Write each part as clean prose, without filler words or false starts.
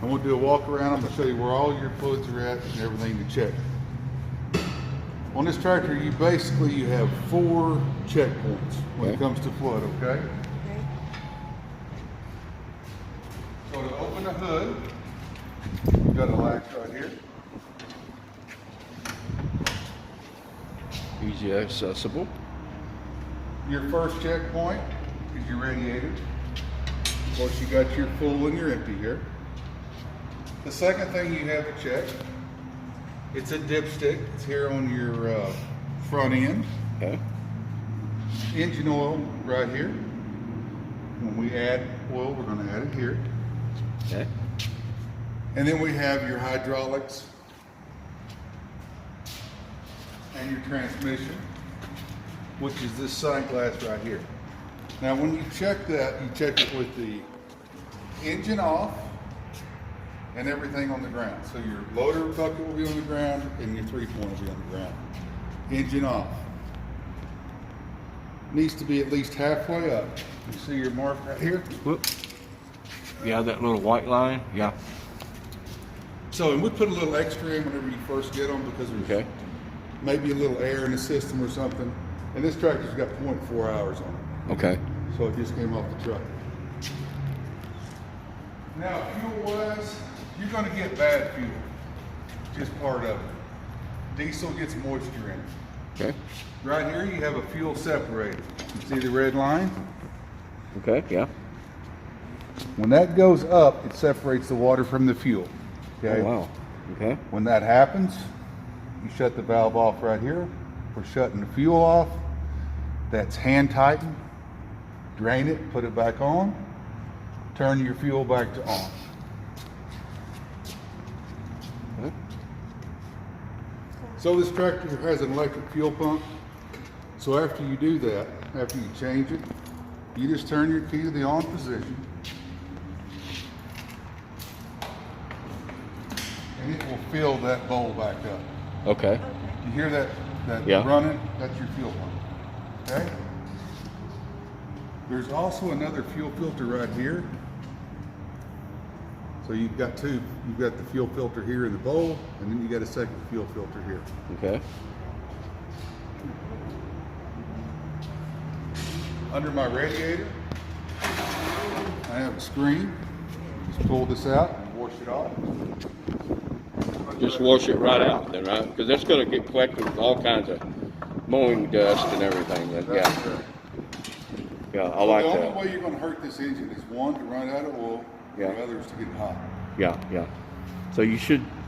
And we'll do a walk around. I'm going to show you where all your fluids are at and everything to check. On this tractor, you have 4 checkpoints when it comes to flood, okay? So to open the hood, you've got a latch right here. Easy accessible. Your first checkpoint is your radiator. Of course, you got your full and your empty here. The second thing you have to check, it's a dipstick. It's here on your front end. Okay. Engine oil right here. When we add oil, we're going to add it here. Okay. And then we have your hydraulics and your transmission, which is this side glass right here. Now when you check that, you check it with the engine off and everything on the ground. So your loader bucket will be on the ground and your 3-point will be on the ground. Engine off. Needs to be at least halfway up. You see your mark right here? Whoop. Yeah, that little white line. Yeah. So, and we put a little extra in whenever you first get them because there's maybe a little air in the system or something. And this tractor's got 0.4 hours on it. Okay. So it just came off the truck. Now, fuel-wise, you're going to get bad fuel. Just part of it. Diesel gets moisture in it. Okay. Right here, you have a fuel separator. You see the red line? Okay, yeah. When that goes up, it separates the water from the fuel. Okay? Oh, wow. Okay. When that happens, you shut the valve off right here. We're shutting the fuel off. That's hand tightened. Drain it, put it back on. Turn your fuel back to on. Okay. So this tractor has an electric fuel pump. So after you do that, after you change it, you just turn your key to the on position. And it will fill that bowl back up. Okay. You hear that running? That's your fuel pump. Okay? There's also another fuel filter right here. So you've got 2. You've got the fuel filter here in the bowl, and then you got a second fuel filter here. Okay. Under my radiator, I have a screen. Just pull this out and wash it off. Just wash it right out then, right? Because that's going to get collected with all kinds of mowing dust and everything. Yeah, I like that. The only way you're going to hurt this engine is 1, to run out of oil, and the other is to get hot. Yeah, yeah. So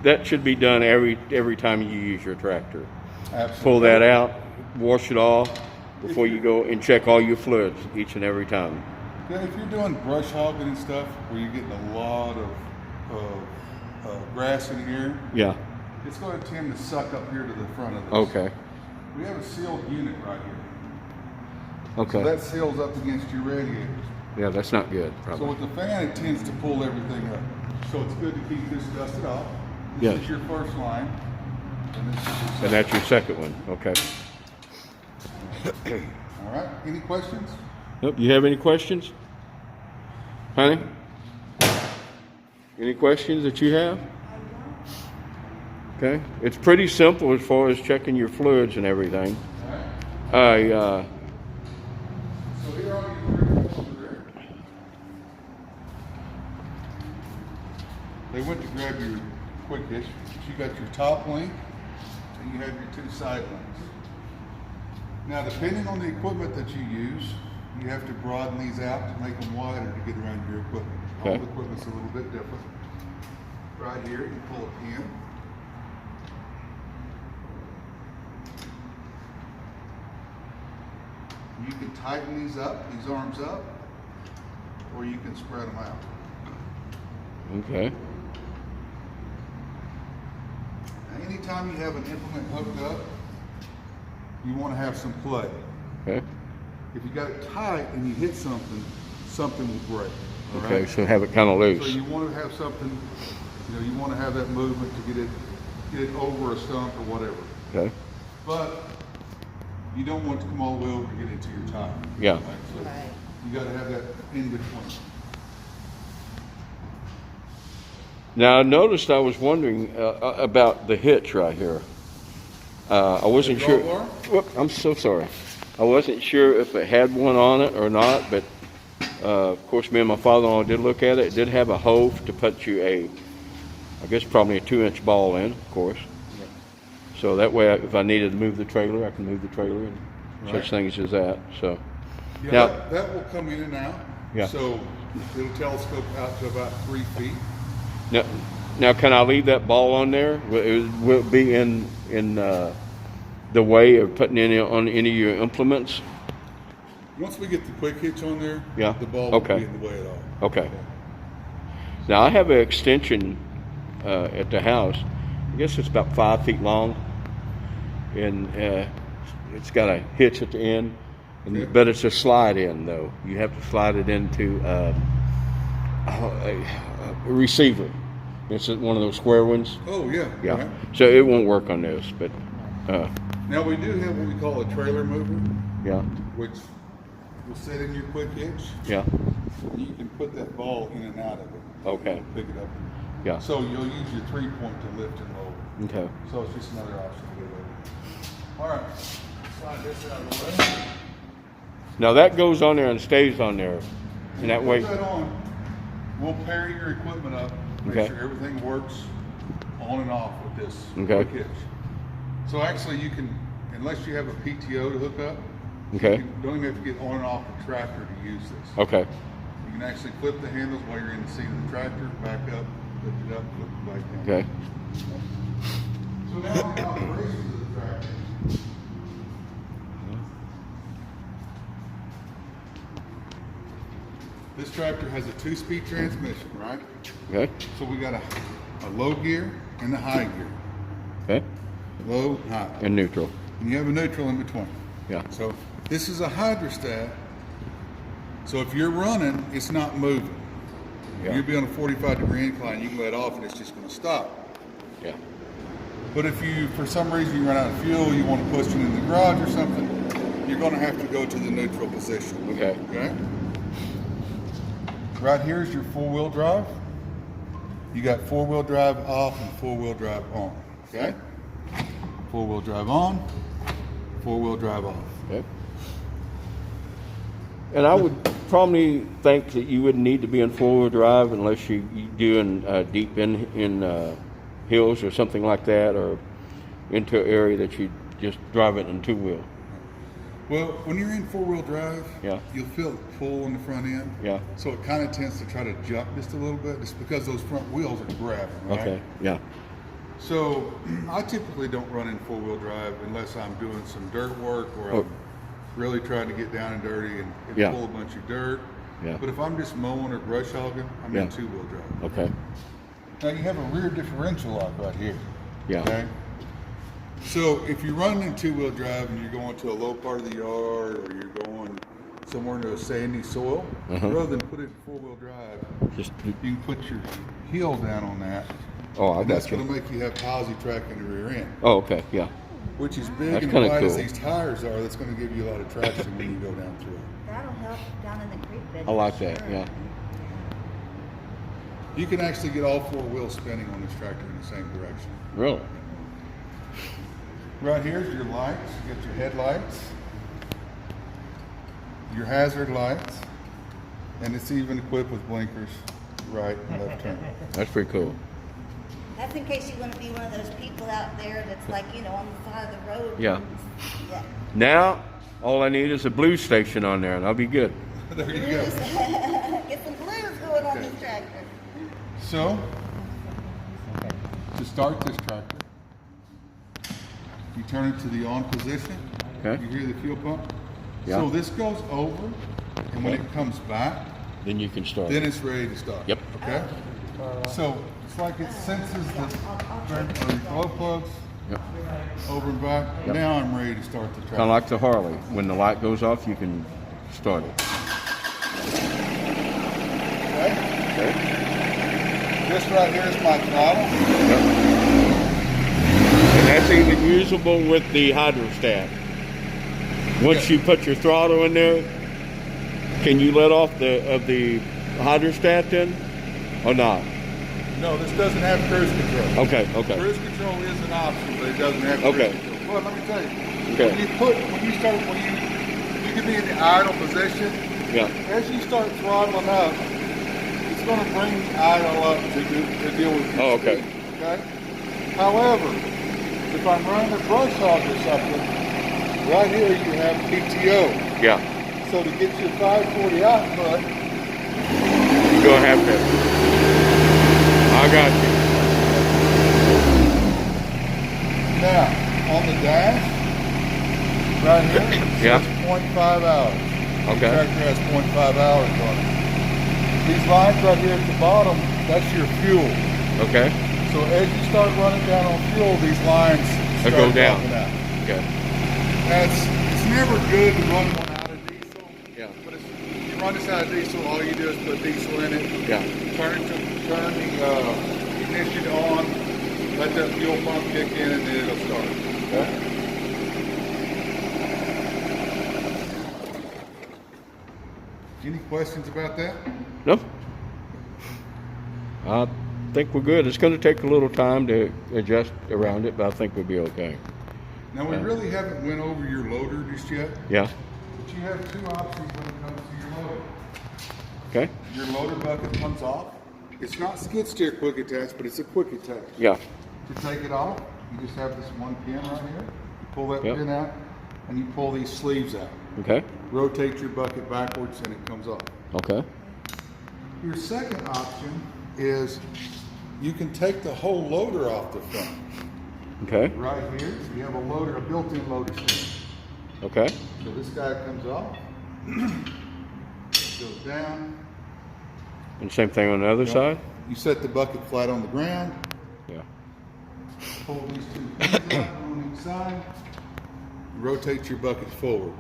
that should be done every time you use your tractor. Absolutely. Pull that out, wash it off before you go and check all your fluids each and every time. Yeah, if you're doing brush hogging and stuff where you're getting a lot of grass in here, it's going to tend to suck up here to the front of this. Okay. We have a sealed unit right here. Okay. So that seals up against your radiators. Yeah, that's not good, probably. So with the fan, it tends to pull everything up. So it's good to keep this dusted off. This is your first line. And that's your second one. Okay. All right. Any questions? Nope. You have any questions? Honey? Any questions that you have? Okay. It's pretty simple as far as checking your fluids and everything. So here are your over there. They went to grab your quick hitch. You got your top link and you have your 2 side links. Now, depending on the equipment that you use, you have to broaden these out to make them wider to get around your equipment. Okay. All the equipment's a little bit different. Right here, you pull a pin. You can tighten these arms up, or you can spread them out. Okay. Now, anytime you have an implement hooked up, you want to have some play. Okay. If you got it tight and you hit something, something will break. All Okay, right? so have it kind of loose. So you want to have something, you want to have that movement to get it over a stump or whatever. Okay. But you don't want it to come all the way over to get into your tire. Yeah. Right? So you got to have that in between. Now I noticed, I was wondering about the hitch right here. I wasn't The sure. roll bar? Whoop, I'm so sorry. I wasn't sure if it had one on it or not, but of course me and my father-in-law did look at it. It did have a hole to put you I guess probably a 2-inch ball in, of course. Right. So that way, if I needed to move the trailer, I can move the trailer and such things as that. So Yeah, now, that will come in and out. Yeah. So it'll telescope out to about 3 feet. now, can I leave that ball on there? Will it be in the way of putting any on any of your implements? Once we get the quick hitch on there, Yeah. the ball won't Okay. be in the way at all. Okay. Now I have an extension at the house. I guess it's about 5 feet long, and it's got a hitch at the end. But it's a slide in though. You have to slide it into a receiver. It's one of those square ones. Oh, yeah. Yeah. Right. So it won't work on this, but Now we do have what we call a trailer mover, yeah, which will sit in your quick hitch. yeah. You can put that ball in and out of it. Okay. Pick it up. Yeah. So you'll use your 3-point to lift and lower. Okay. So it's just another option to get over. All right. Slide this out of the way. Now that goes on there and stays on there, and that way. Put that on. We'll pair your equipment up. Make Okay. sure everything works on and off with this Okay. quick hitch. So actually, you can, unless you have a PTO to hook up, Okay. you don't even have to get on and off the tractor to use this. Okay. You can actually flip the handles while you're in the seat of the tractor, back up, lift it up, flip it back down. Okay. So now the operations of the tractor. This tractor has a 2-speed transmission, right? Okay. So we got a low gear and a high gear. Okay. Low, high. And neutral. And you have a neutral in between. Yeah. So this is a hydrostat. So if you're running, it's not moving. Yeah. You'll be on a 45-degree incline, you can let off and it's just going to stop. Yeah. But if you, for some reason, you run out of fuel, you want to push it in the garage or something, you're going to have to go to the neutral position. Okay. Okay? Right here is your 4-wheel drive. You got 4-wheel drive off and 4-wheel drive on. Okay? 4-wheel drive on, 4-wheel drive off. Okay. And I would probably think that you wouldn't need to be in 4-wheel drive unless you doing deep in hills or something like that, or into an area that you just drive it in 2-wheel. Well, when you're in 4-wheel drive, Yeah. you'll feel the pull in the front end. Yeah. So it kind of tends to try to jump just a little bit, just because those front wheels are grabbing, right? Okay. Yeah. So I typically don't run in 4-wheel drive unless I'm doing some dirt work or I'm really trying to get down and dirty and Yeah. pull a bunch of dirt. Yeah. But if I'm just mowing or brush hogging, I'm Yeah. in 2-wheel drive. Okay. Now you have a rear differential lock right here. Yeah. Okay. So if you're running in 2-wheel drive and you're going to a low part of the yard or you're going somewhere into a sandy soil, rather than put it in 4-wheel drive, Just. you can put your heel down on that. Oh, I And that's got you. going to make you have posi track in the rear end, Oh, okay. Yeah. which is big That's and kinda wide as cool. these tires are. That's going to give you a lot of traction when you go down through it. That'll help down in the creek bed. I like for that. sure. Yeah. You can actually get all 4 wheels spinning on this tractor in the same direction. Really. Right here's your lights. You get your headlights, your hazard lights, and it's even equipped with blinkers, right and left turn. That's pretty cool. That's in case you want to be one of those people out there that's like, on the side of the road. Yeah. Yeah. Now, all I need is a blue station on there, and I'll be good. There you go. Get some blues going on Okay. this tractor. So, to start this tractor, you turn it to the on position. Okay. You hear the fuel pump? Yeah. So this goes over, and when Okay. it comes back, Then you can start. then it's ready to start. Yep. Okay? So, it's like it senses the glow plugs Yep. over and back. Yep. Now I'm ready to start the tractor. Kind of like the Harley. When the light goes off, you can start it. Okay? This right here is my throttle. Yep. And that's even usable with the hydrostat. Once you put your throttle in there, can you let off the hydrostat then, or not? No, this doesn't have cruise control. Okay, okay. Cruise control is an option, but it doesn't have cruise Okay. control. Well, let me tell you. Okay. You can be in the idle position. Yeah. As you start throttling up, it's going to bring the idle up to deal with your okay. speed, okay? However, if I'm running a brush hog or something, right here you have PTO. Yeah. So to get your 540 output, You're going to have to. I got you. now on the dash, right here, Yeah. it's 0.5 hours. Okay. The tractor has 0.5 hours on it. These lines right here at the bottom, that's your fuel. Okay. So as you start running down on fuel, these lines They start go down. dropping out. Okay. It's never good to run one out of diesel. Yeah. But if you run this out of diesel, all you do is put diesel in it. Yeah. Turn the ignition on, let that fuel pump kick in, and then it'll start. Okay. Any questions about that? No. I think we're good. It's going to take a little time to adjust around it, but I think we'll be okay. Now we really haven't went over your loader just yet. Yeah. But you have two options when it comes to your loader. Okay. Your loader bucket comes off. It's not skid steer quick attach, but it's a quick attach. Yeah. To take it off, you just have this one pin right here. You pull that Yep. pin out, and you pull these sleeves out. Okay. Rotate your bucket backwards, and it comes off. Okay. Your second option is you can take the whole loader off the front. Okay. Right here, so you have a loader, a built-in loader sleeve. Okay. So this guy comes off, goes down. And same thing on the other side? You set the bucket flat on the ground, Yeah. pull these two pins out on each side, rotate your bucket forward.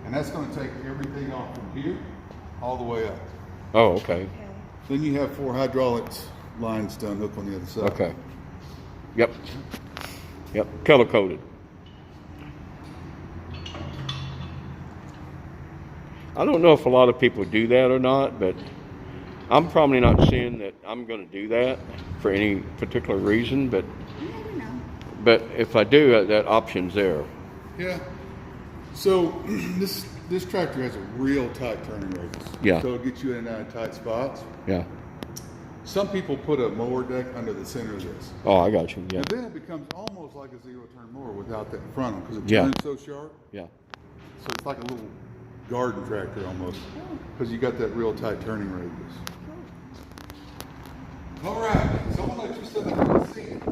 And that's going to take everything off from here all the way up. Oh, okay. Then you have 4 hydraulics lines done hook on the other side. Okay. Yep. Yep. Color coded. I don't know if a lot of people do that or not, but I'm probably not seeing that I'm going to do that for any particular reason, but You never know. but if I do, that option's there. Yeah. So this tractor has a real tight turning radius. Yeah. So it'll get you in and out of tight spots. Yeah. Some people put a mower deck under the center of this. Oh, I got you. Yeah. And then it becomes almost like a zero-turn mower without that front on because it Yeah. turns so sharp. Yeah. So it's like a little garden tractor almost because you got that real tight turning radius. All right, so I'm gonna let you sit there and see it.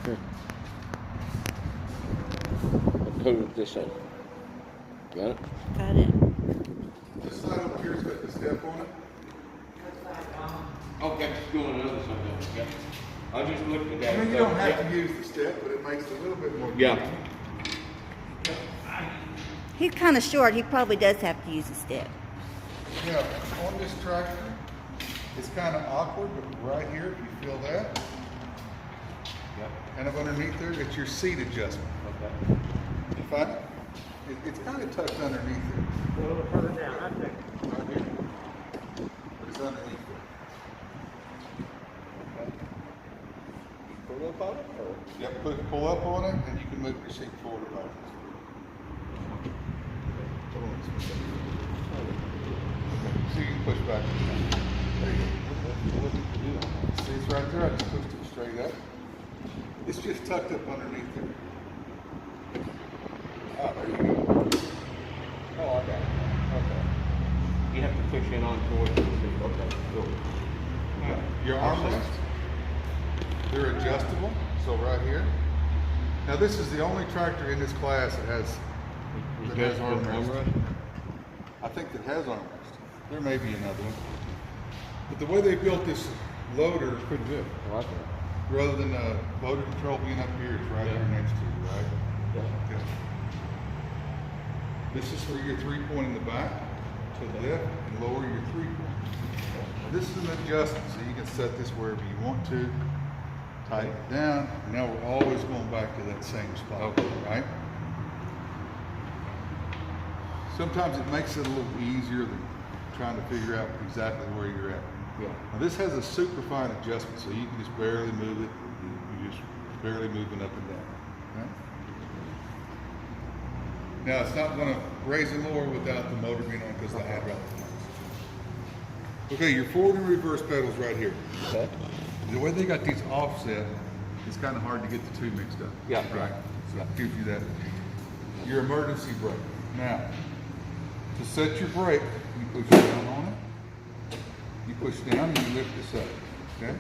Here. I'll code this in. Got it? Got it. This side over here's got the step on it. Okay, just go on the other side. Yeah. I just looked at that. I mean, you don't have to use the step, but it makes it a little bit more. Yeah. He's kind of short. He probably does have to use a step. Yeah, on this tractor, it's kind of awkward, but right here, if you feel that, Yep. kind of underneath there, it's your seat adjustment. Okay. You find it? It's kind of tucked underneath there. A little further down, I think. Right here. But it's underneath there. Pull up on it? Or? Yep, pull up on it, and you can move your seat forward or backwards. Hold on, let's put that. So you can push back. There you go. See, it's right there. I just pushed it straight up. It's just tucked up underneath there. Ah, there you go. Oh, I got it. Okay. You have to push it on towards the seat. Okay, cool. Now, your armrests, they're adjustable. So right here. Now this is the only tractor in this class that has armrest. I think that has armrest. There may be another one. But the way they built this loader is pretty good. I like that. Rather than motor control being up here, it's right Yeah. here next to you, right? Yeah. Okay. This is for your 3-point in the back to lift and lower your 3-point. This is an adjustment, so you can set this wherever you want to. Tighten it down. And now we're always going back to that same spot, Okay. right? Sometimes it makes it a little easier than trying to figure out exactly where you're at. Yeah. Now this has a super fine adjustment, so you can just barely move it. You just barely moving up and down. Okay? Now it's not going to raise and lower without the motor being on because the hydraulic pumps. Okay, your forward and reverse pedals right here. Okay. The way they got these offset, it's kind of hard to get the two mixed up. Yeah. Right. So Yeah. it gives you that. Your emergency brake. Now, to set your brake, you push down on it. You push down and you lift this up. Okay?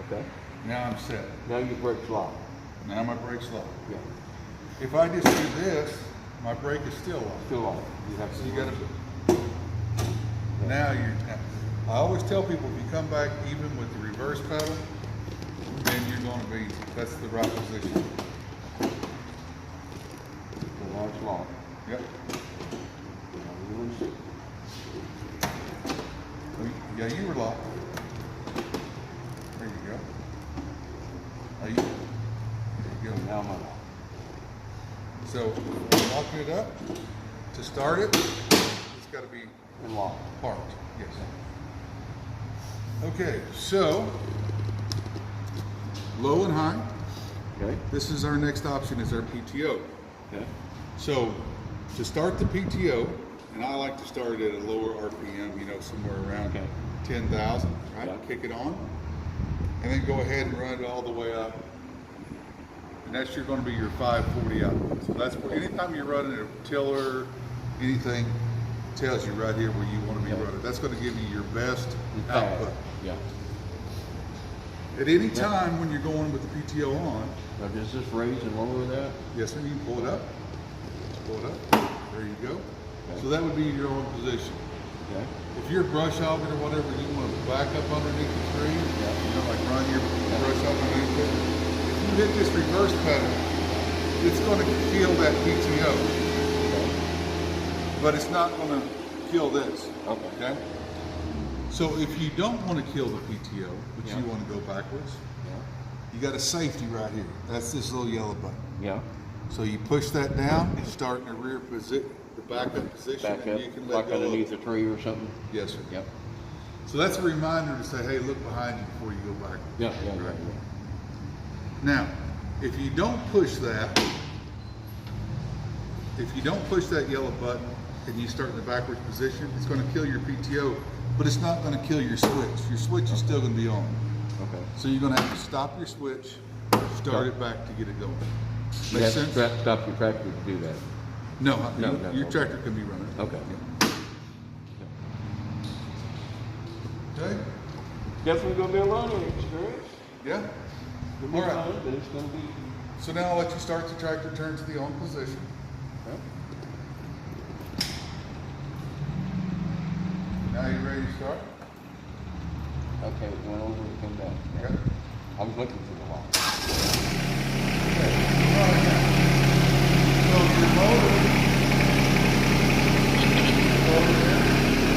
Okay. Now I'm set. Now your brake's locked. Now my brake's locked. Yeah. If I just do this, my brake is still locked. Still locked. You have So to. you gotta. Now you're. I always tell people if you come back even with the reverse pedal, then you're going to be. That's the right position. Now it's locked. Yep. Now you release it. Yeah, you were locked. There you go. There you go. Now I'm unlocked. So locking it up. To start it, it's got to be And locked. parked. Yes. Okay, so low and high. Okay. This is our next option is our PTO. Okay. So to start the PTO, and I like to start it at a lower RPM, you know, somewhere around Okay. 10,000, right? Yeah. Kick it on, and then go ahead and run it all the way up. And that's going to be your 540 output. So that's where anytime you're running a tiller, anything, tells you right here where you want to be Yeah. running. That's going to give you your best Pad. output. Yeah. At any time when you're going with the PTO on, Now does this raise and lower that? yes, sir, you can pull it up. Pull it up. There you go. Okay. So that would be your own position. Okay. If you're brush hogging or whatever, you want to back up underneath the tree, you know, like run your brush hog underneath it. If you hit this reverse pedal, it's going to kill that PTO, Okay. but it's not going to kill this. Okay. Okay? So if you don't want to kill the PTO, but Yeah. you want to go backwards, Yeah. you got a safety right here. That's this little yellow button. Yeah. So you push that down and start in the rear position, the backup position, Back and up, you can let like go of underneath it. a tree or something. Yes, sir. Yep. So that's a reminder to say, hey, look behind you before you go backwards. Yeah. Yeah. Yeah. Right. Yeah. Now, if you don't push that yellow button and you start in the backwards position, it's going to kill your PTO, but it's not going to kill your switch. Your switch is still going to be on. Okay. So you're going to have to stop your switch, start it back to get it going. You Make have sense? to stop your tractor to do that. No, No, your okay. tractor can be running. Okay. Okay? Definitely gonna be a learning experience. Yeah? It'll be All right. fun, but it's gonna be. So now I'll let you start the tractor turn to the on position. Now you ready to start? Okay, it went over and came down. Okay. I was looking for the lock. Okay. All right, now. So your motor over there.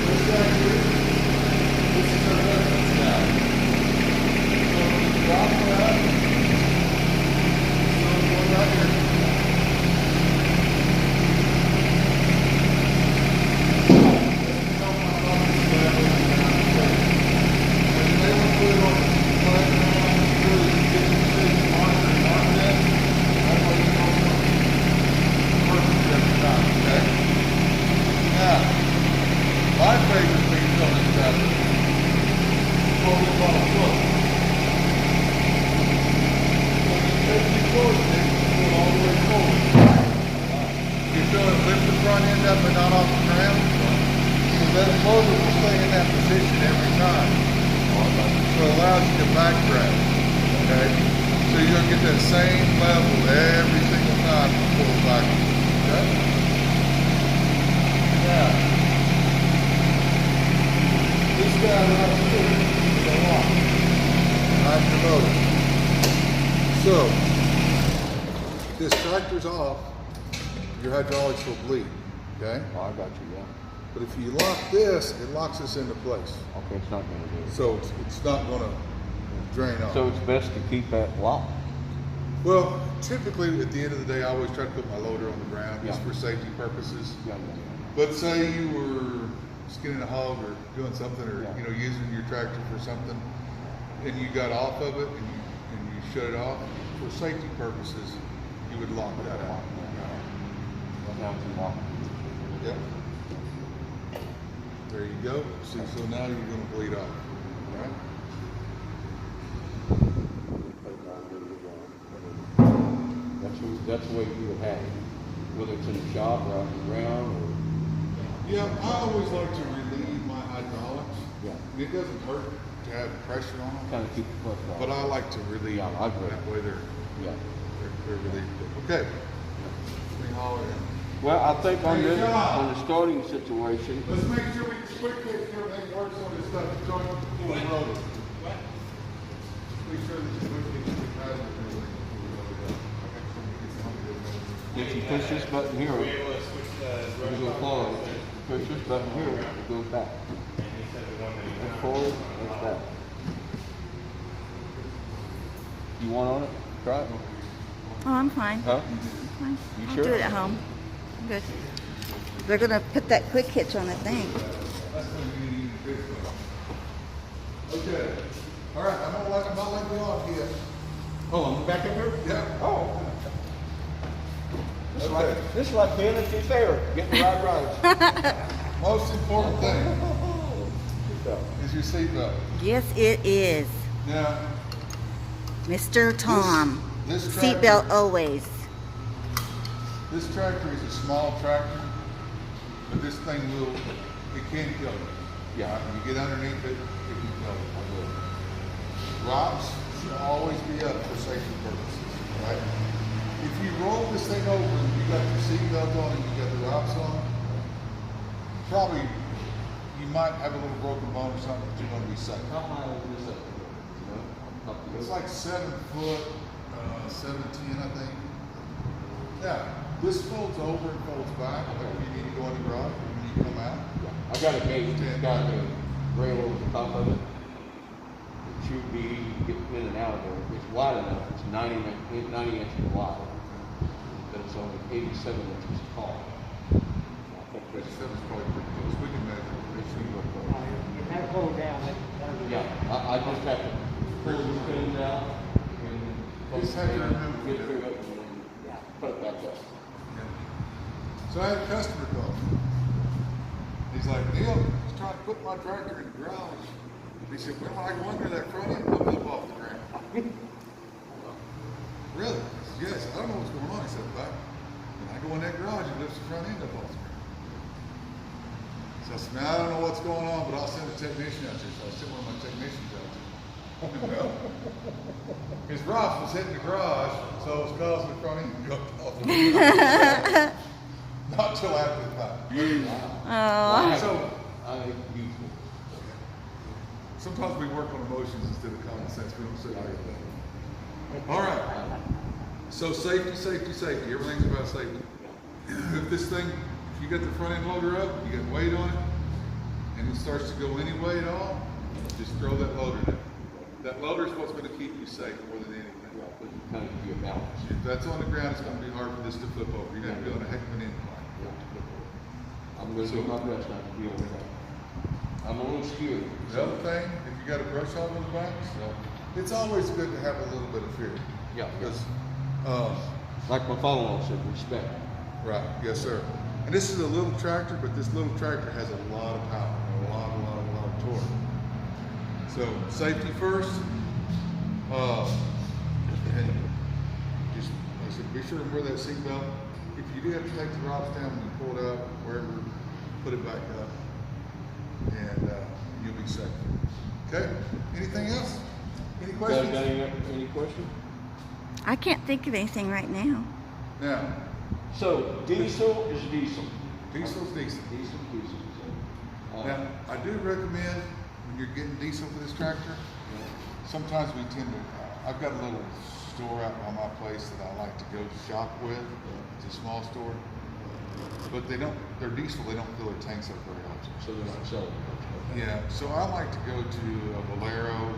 This side here. This is our reference guide. So you drop it out. So it's going right here. Lift the front end up and not off the ground. So that motor will stay in that position every time. So it allows you to backtrack. Okay? So you're going to get that same level every single time you pull back. Okay? Now, this guy right here is a lock. Behind your motor. So, if this tractor's off, your hydraulics will bleed. Okay? Oh, I got you, yeah. But if you lock this, it locks us into place. Okay, it's not gonna do it. So it's not going to drain off. So it's best to keep that locked. Well, typically at the end of the day, I always try to put my loader on the ground just Yeah. for safety purposes. Yeah, yeah, But say you were skinning a hog or doing something, or Yeah. you know, using your tractor for something, and you got off of it and you shut it off, for safety purposes, you would lock that out. Yep. There you go. See, so now you're going to bleed off. All right? That's the way you would have it, whether it's in the shop or out on the ground or. Yeah, I always like to relieve my hydraulics. Yeah. It doesn't hurt to have pressure on them, Kind of keep the pressure off. but I like to relieve Yeah, them. I agree. That way Yeah. they're relieved. Okay. Let me holler in. Well, I think on Hey, this, John. on the starting situation, Let's make sure we quickly everything works on this stuff. Join before we roll it. What? Make sure that you quickly get the title and everything before we roll it out. if you push this button here, it'll go forward. Push this button here, it goes back. That's forward, that's back. You want on it? Try it. Oh, I'm fine. Huh? Fine. You I'll sure? do it at home. I'm good. They're gonna put that quick hitch on, I think. That's when you need a big one. Okay. All right, I'm not letting you off yet. Oh, I'm back up here? Yeah. Oh. Okay. This is like being at the fair, getting the right rides. Most important thing is your seatbelt. Yes, it is. Now, Mr. Tom. this tractor- Seatbelt always. this tractor is a small tractor, but this thing it can kill you. Yeah. When you get underneath it, it can kill you. Rocks should always be up for safety purposes, right? If you roll this thing over and you got your seatbelt on and you got the rocks on, probably you might have a little broken bone or something, but you're going to be safe. How high is this up? It's like 7 foot, 7'10", I think. Yeah, this folds over and folds back. Like if you need to go in the garage when you come out. I got a gate, it's got a rail over the top of it. It should be getting in and out of there. It's wide enough, it's 90 inches wide, but it's only 87 inches tall. I think that's 87 is probably pretty close. We can measure. Make sure you look close. You have to hold down. yeah, I just have to pull this thing out and Just have to remember. get through it and then put it back up. So I had a customer call. He's like, Neal, I was trying to put my tractor in the garage. He said, well, when I go under that front end, I'll up off the ground. Really? I said, yes. I don't know what's going on. He said, but when I go in that garage, it lifts the front end up off the ground. So I said, man, I don't know what's going on, but I'll send a technician out there. So I sent one of my technicians out there. His rocks was hitting the garage, so it was causing the front end to go off the ground. Not till after the fact. Oh. So Useful. sometimes we work on emotions instead of common sense. We don't say everything. All right. So safety, safety, safety. Everything's about safety. If this thing, if you got the front end loader up, you got weight on it, and it starts to go any way at all, just throw that loader down. That loader is what's going to keep you safe more than anything. Kind of give you a balance. If that's on the ground, it's going to be hard for this to flip over. You're going to be on a heck of an incline. I'm going to do my best not to deal with that. I'm a little scared. The other thing, if you got a brush hog on the back, it's always good to have a little bit of fear. Yeah. Because, Like my father-in-law said, respect. right, yes, sir. And this is a little tractor, but this little tractor has a lot of power, a lot of torque. So safety first, and just, like I said, be sure to wear that seatbelt. If you do have to take the rocks down when you pull it out, wherever, put it back up, and you'll be safe. Okay? Anything else? Any questions? Got any questions? I can't think of anything right now. Now, So, diesel is diesel. diesel's decent. Diesel. Now, I do recommend when you're getting diesel for this tractor, sometimes we tend to, I've got a little store out by my place that I like to go shop with. It's a small store. But they're diesel, they don't fill their tanks up very often. So they're not selling. Yeah, so I like to go to a Valero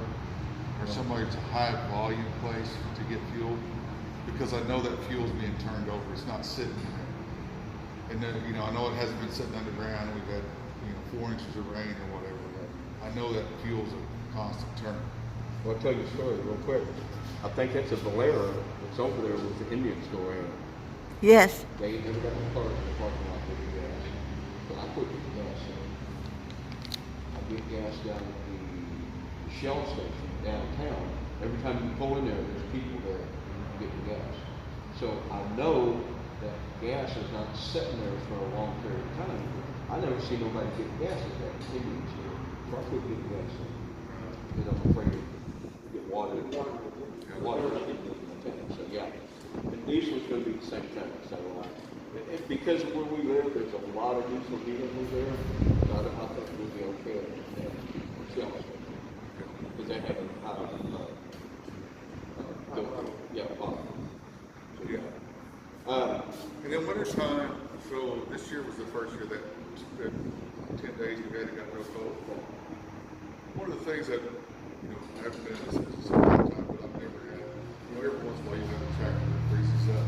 or somewhere it's a high volume place to get fuel because I know that fuel's being turned over. It's not sitting there. And then, I know it hasn't been sitting underground. We've had, 4 inches of rain or whatever, I know that fuel's a constant turn. Well, I'll tell you a story real quick. I think that's a Valera that's over there with the Indian store area. Yes. They ain't never got no cars in the parking lot with gas. But I put gas in. I get gas down at the Shell station downtown. Every time you pull in there, there's people there getting gas. So I know that gas is not sitting there for a long period of time. I never see nobody getting gas at that Indian store. So I quit getting gas in. Because I'm afraid to get water. Water. So yeah. And diesel's going to be the same thing. So because of where we live, there's a lot of diesel vehicles there. So I think we'll be okay at that Shell station. Because they have a bottom. So yeah. And then winter time, so this year was the first year that 10 days we had it got real cold. One of the things that, I haven't been in this business a long time, but I've never had, every once in a while you have a tractor that freezes up.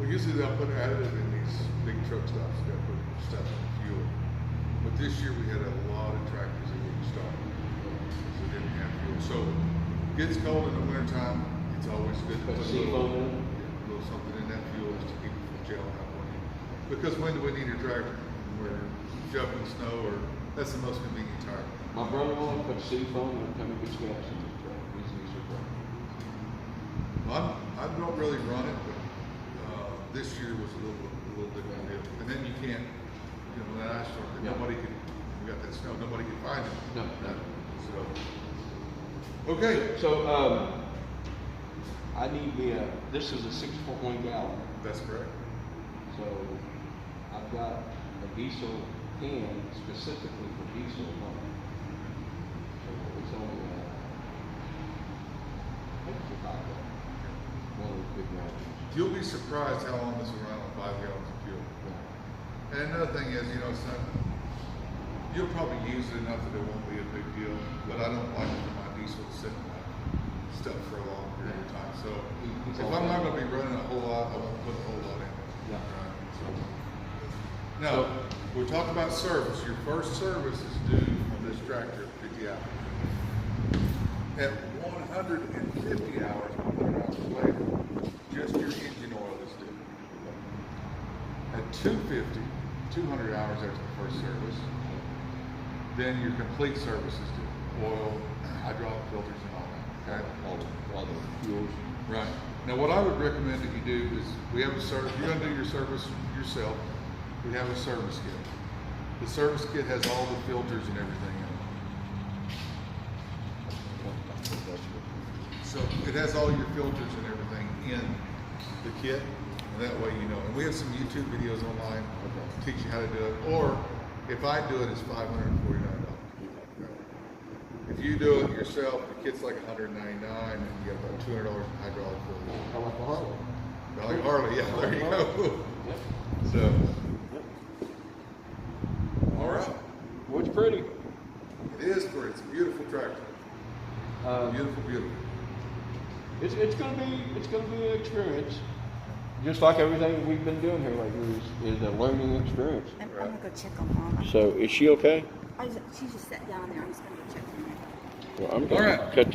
Well, usually they'll put additive in these big truck stops, they'll put stuff in fuel. But this year we had a lot of tractors that wouldn't stop because they didn't have fuel. So it gets cold in the winter time, it's always good to put a little something in that fuel just to keep it from gelling up on you. Because when do we need a tractor? When we're shoveling snow, or that's the most convenient tire. My brother-in-law put seafoam and come and get gas in his truck. He's a truck. Well, I don't really run it, but this year was a little bit of a deal. And then you can't, when that ice storm, nobody could. We got that snow, nobody could find it. No. So okay. So I need me this is a 6.1 gallon. That's correct. So I've got a diesel can specifically for diesel only. So it's only I think it's about one of those big mountains. You'll be surprised how long this will run on 5 gallons of fuel. And another thing is, it's not, you'll probably use it enough that it won't be a big deal, but I don't like for my diesel to sit in my stuff for a long period of time. So if I'm not going to be running a whole lot, I won't put a whole lot in. Yeah. Now, we're talking about service. Your first service is due on this tractor at 50 hours. At 150 hours, 100 hours later, just your engine oil is due. At 200 hours after the first service, then your complete service is due. Oil, hydraulic filters, and all that. Okay? All the fuels. Right. Now, what I would recommend that you do is, we have a service. If you're going to do your service yourself, we have a service kit. The service kit has all the filters and everything in it. So it has all your filters and everything in the kit, and that way you know. And we have some YouTube videos online to teach you how to do it. Or if I do it, it's $549. If you do it yourself, the kit's like $199, and you get about $200 in hydraulic filters. I like the Harley. Like Harley, yeah, there you go. Yep. So, all right. Well, it's pretty. It is pretty. It's a beautiful tractor. Beautiful. It's gonna be an experience, just like everything we've been doing here lately is a learning experience. I'm gonna go check on Mama. So is she okay? She just sat down there. I'm just gonna go check on her. Well, I'm All gonna right. cut this.